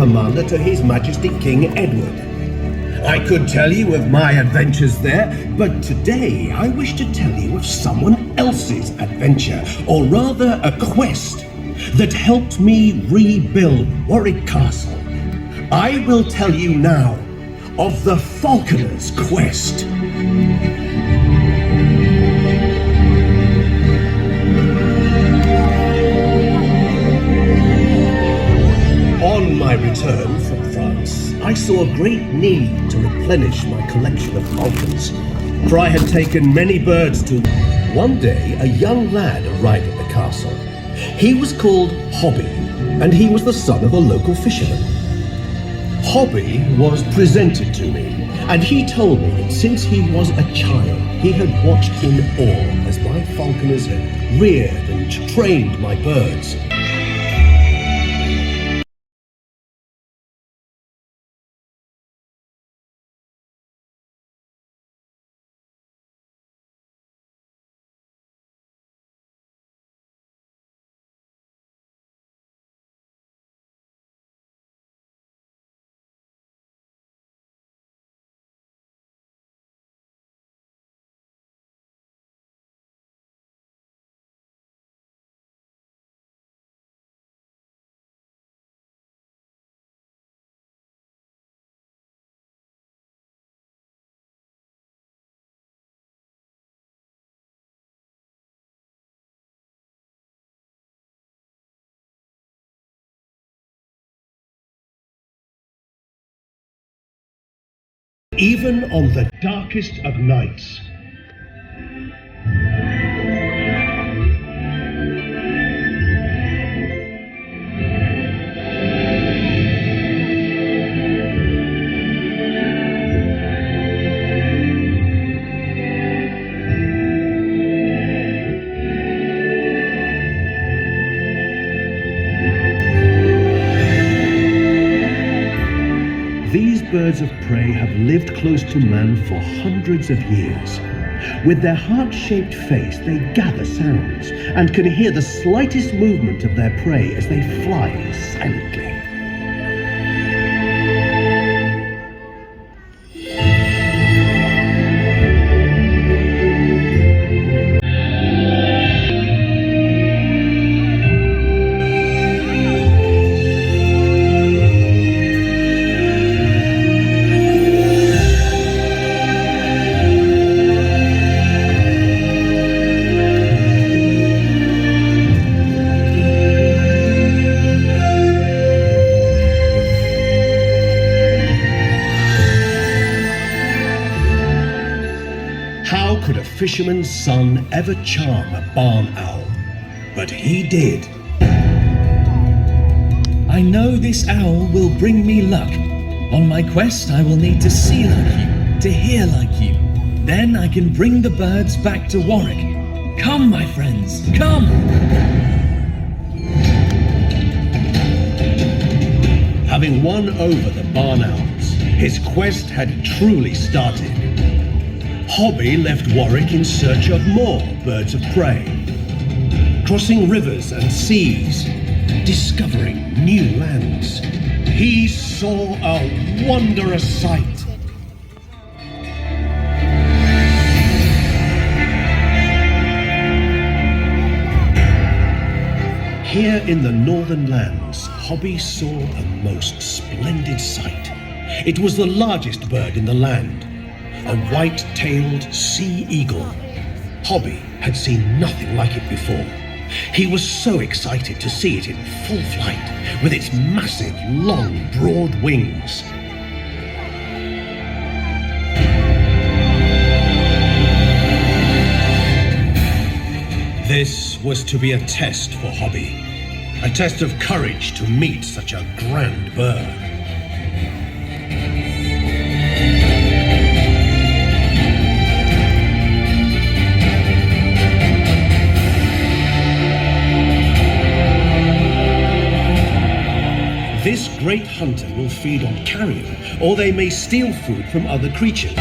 commander to His Majesty King Edward. I could tell you of my adventures there, but today I wish to tell you of someone else's adventure, or rather a quest, that helped me rebuild Warwick Castle. I will tell you now of the Falconers Quest. On my return from France, I saw a great need to replenish my collection of falcons, for I had taken many birds to... One day, a young lad arrived at the castle. He was called Hobby, and he was the son of a local fisherman. Hobby was presented to me, and he told me that since he was a child, he had watched in awe as my falconers had reared and trained my birds. Even on the darkest of nights. These birds of prey have lived close to man for hundreds of years. With their heart-shaped face, they gather sounds and can hear the slightest movement of their prey as they fly silently. How could a fisherman's son ever charm a barn owl? But he did. I know this owl will bring me luck. On my quest, I will need to see like you, to hear like you. Then I can bring the birds back to Warwick. Come, my friends, come! Having won over the barn owls, his quest had truly started. Hobby left Warwick in search of more birds of prey, crossing rivers and seas, discovering new lands. He saw a wondrous sight. Here in the northern lands, Hobby saw a most splendid sight. It was the largest bird in the land, a white-tailed sea eagle. Hobby had seen nothing like it before. He was so excited to see it in full flight, with its massive, long, broad wings. This was to be a test for Hobby, a test of courage to meet such a grand bird. This great hunter will feed on carrion, or they may steal food from other creatures.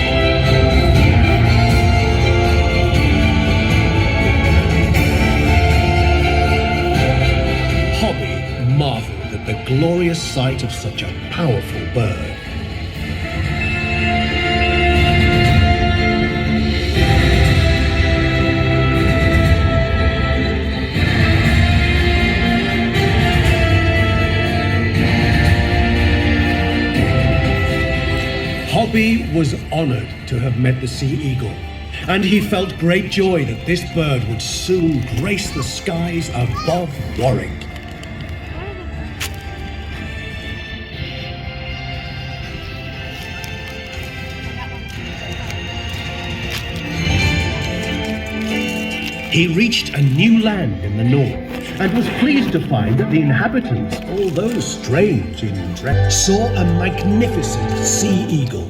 Hobby marveled at the glorious sight of such a powerful bird. Hobby was honored to have met the sea eagle, and he felt great joy that this bird would soon grace the skies above Warwick. He reached a new land in the north, and was pleased to find that the inhabitants, although strange in dress, saw a magnificent sea eagle.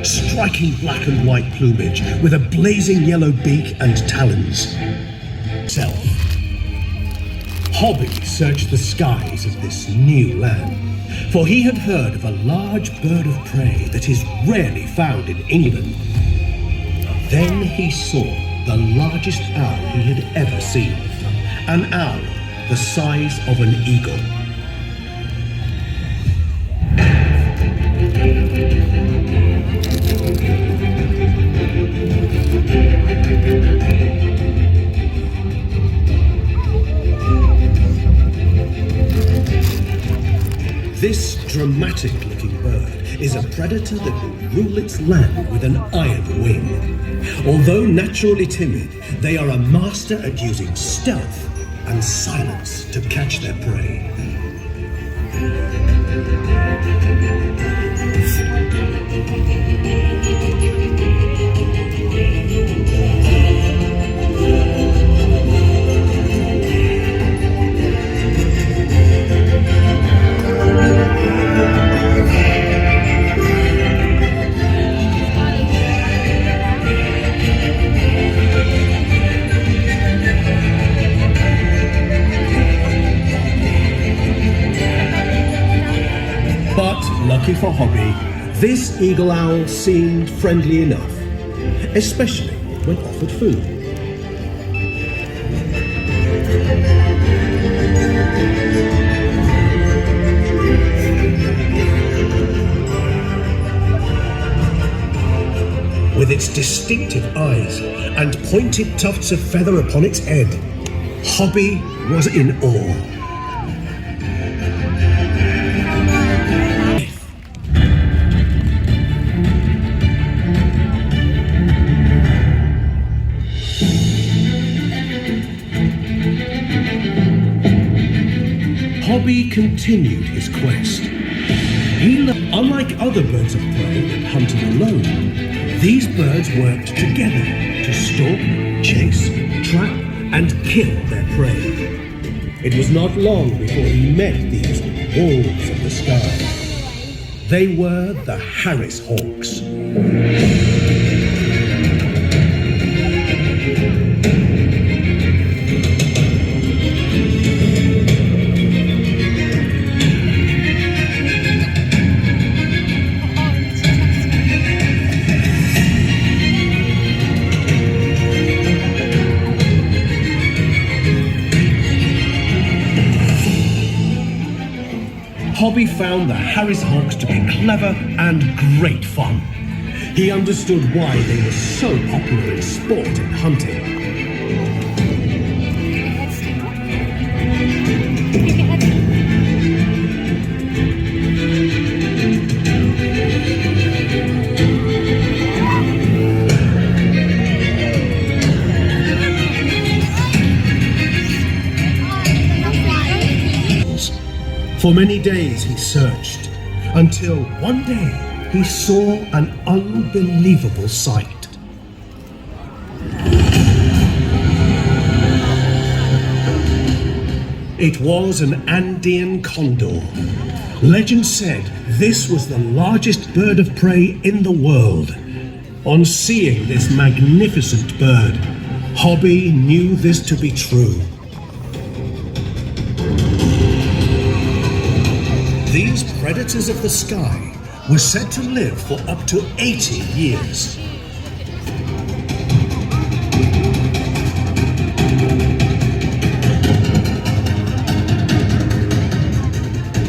Striking black and white plumage with a blazing yellow beak and talons. Hobby searched the skies of this new land, for he had heard of a large bird of prey that is rarely found in England. Then he saw the largest owl he had ever seen, an owl the size of an eagle. This dramatic-looking bird is a predator that will rule its land with an iron wing. Although naturally timid, they are a master at using stealth and silence to catch their prey. Lucky for Hobby, this eagle owl seemed friendly enough, especially when offered food. With its distinctive eyes and pointed tufts of feather upon its head, Hobby was in awe. Hobby continued his quest. Unlike other birds of prey that hunted alone, these birds worked together to stalk, chase, trap, and kill their prey. It was not long before he met these wolves of the sky. They were the Harris Hawks. Hobby found the Harris Hawks to be clever and great fun. He understood why they were so popular in sport and hunting. For many days he searched, until one day he saw an unbelievable sight. It was an Andean condor. Legend said this was the largest bird of prey in the world. On seeing this magnificent bird, Hobby knew this to be true. These predators of the sky were said to live for up to 80 years.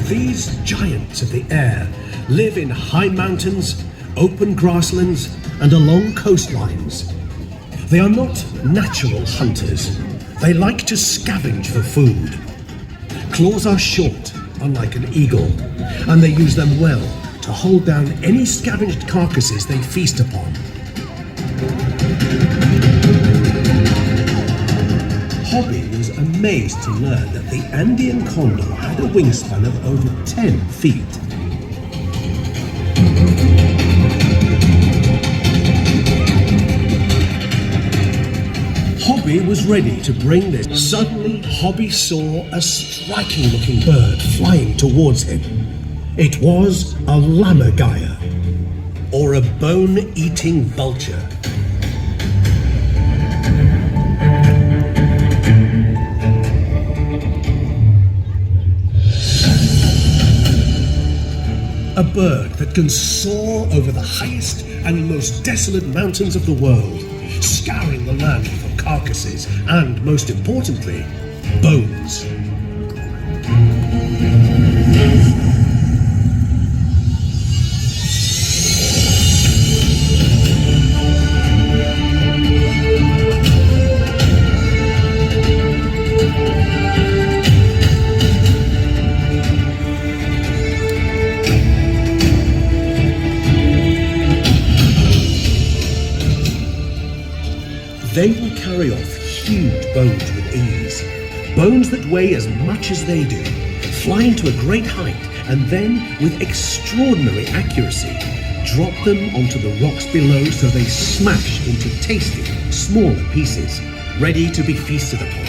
These giants of the air live in high mountains, open grasslands, and along coastlines. They are not natural hunters. They like to scavenge for food. Claws are short, unlike an eagle, and they use them well to hold down any scavenged carcasses they feast upon. Hobby was amazed to learn that the Andean condor had a wingspan of over 10 feet. Hobby was ready to bring this. Suddenly, Hobby saw a striking-looking bird flying towards him. It was a lammergeier, or a bone-eating vulture. A bird that can soar over the highest and most desolate mountains of the world, scouring the land for carcasses and, most importantly, bones. They will carry off huge bones with ease. Bones that weigh as much as they do, flying to a great height, and then, with extraordinary accuracy, drop them onto the rocks below so they smash into tasty, smaller pieces, ready to be feasted upon.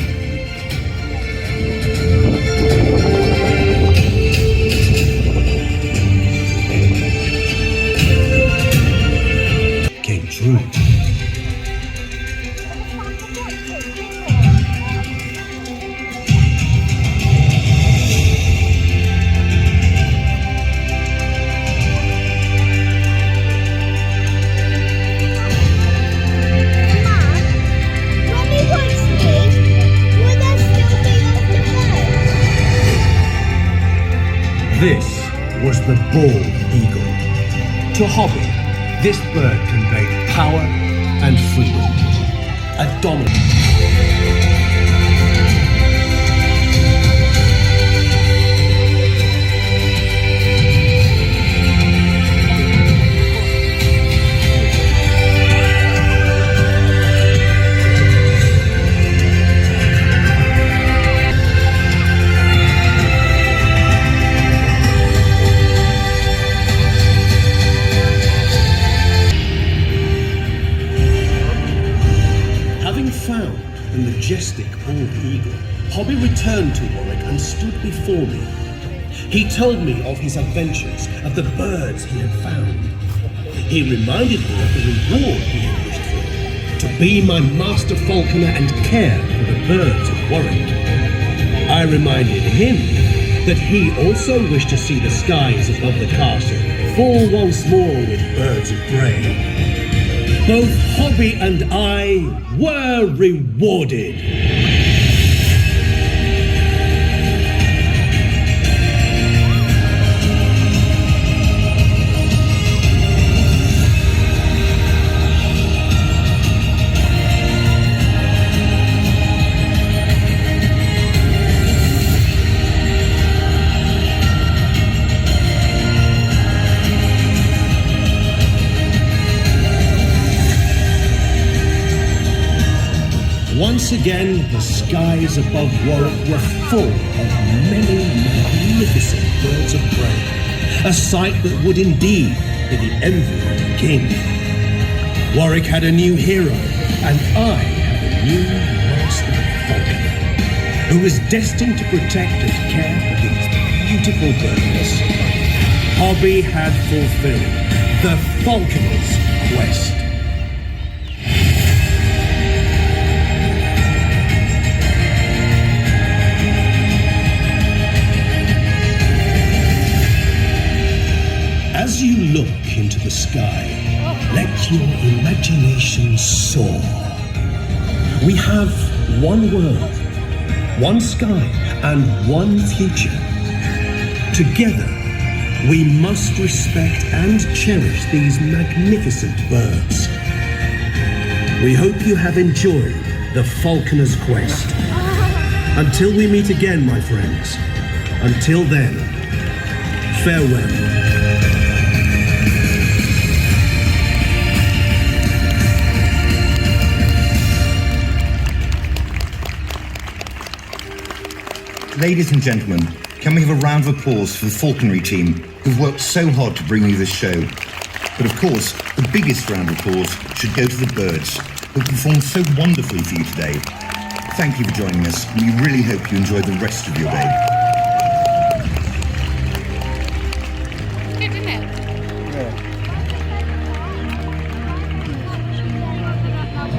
Came true. This was the bald eagle. To Hobby, this bird conveyed power and freedom. A dominant. Found the majestic bald eagle, Hobby returned to Warwick and stood before me. He told me of his adventures, of the birds he had found. He reminded me of the reward he had wished for, to be my master falconer and care for the birds of Warwick. I reminded him that he also wished to see the skies above the castle fall once more with birds of prey. Both Hobby and I were rewarded. Once again, the skies above Warwick were full of many magnificent birds of prey, a sight that would indeed be the envy of the king. Warwick had a new hero, and I had a new master falconer. who is destined to protect and care for these beautiful birds. Hobby had fulfilled the Falconer's Quest. As you look into the sky, let your imagination soar. We have one world, one sky, and one future. Together, we must respect and cherish these magnificent birds. We hope you have enjoyed the Falconer's Quest. Until we meet again, my friends. Until then, farewell. Ladies and gentlemen, can we have a round of applause for the falconry team who've worked so hard to bring you this show? But of course, the biggest round of applause should go to the birds who performed so wonderfully for you today. Thank you for joining us, and we really hope you enjoy the rest of your day.